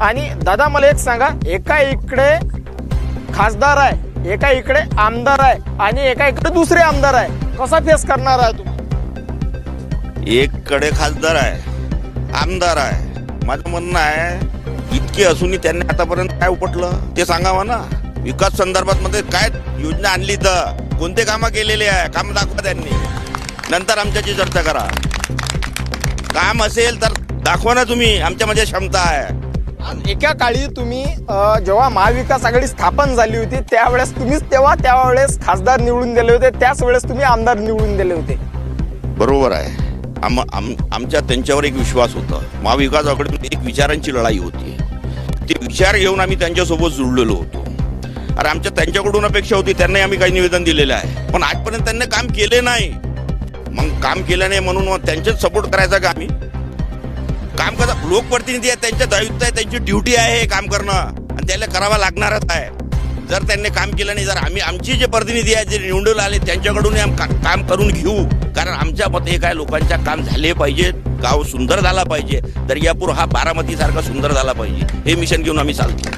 आणि दादा मला एक सांगा, एका इकडे खासदार आहे, एका इकडे आमदार आहे आणि एका इकडे दुसरे आमदार आहे, कसा फेस करणार आहे तुम्ही? एक कडे खासदार आहे, आमदार आहे. माझं म्हणणं आहे इतके असूनही त्यांनी आतापर्यंत काय उपटलं ते सांगावं ना. विकास संदर्भात मध्ये काय योजना आणली, तर कोणते कामं केलेले आहे, काम दाखवा त्यांनी, नंतर आमच्याशी चर्चा करा. काम असेल तर दाखवा ना तुम्ही, आमच्यामध्ये क्षमता आहे. एका काळी तुम्ही जेव्हा महाविकास आघाडी स्थापन झाली होती त्यावेळेस तुम्हीच त्यावेळेस खासदार निवडून दिले होते, त्याच वेळेस तुम्ही आमदार निवडून दिले होते. बरोबर आहे. आमच्या त्यांच्यावर एक विश्वास होता. महाविकास आघाडीमध्ये एक विचारांची लढाई होती. ते विचार घेऊन आम्ही त्यांच्यासोबत जुळलेलो होतो. अरे आमच्या त्यांच्याकडून अपेक्षा होती, त्यांनाही आम्ही काही निवेदन दिलेलं आहे, पण आजपर्यंत त्यांनी काम केले नाही. मग काम केलं नाही म्हणून मग त्यांचेच सपोर्ट करायचा का आम्ही? काम कसं, लोकप्रतिनिधी आहे, त्यांचं दायित्व आहे, त्यांची ड्युटी आहे हे काम करणं, आणि त्याला करावं लागणारच आहे. जर त्यांनी काम केलं नाही, जर आमची जे प्रतिनिधी आहेत जे निवडून आले त्यांच्याकडून काम करून घेऊ. कारण आमच्या मते काय, लोकांच्या काम झाले पाहिजे, गाव सुंदर झाला पाहिजे, दर्यापूर हा बारामती सारखा सुंदर झाला पाहिजे, हे मिशन घेऊन आम्ही चालतो.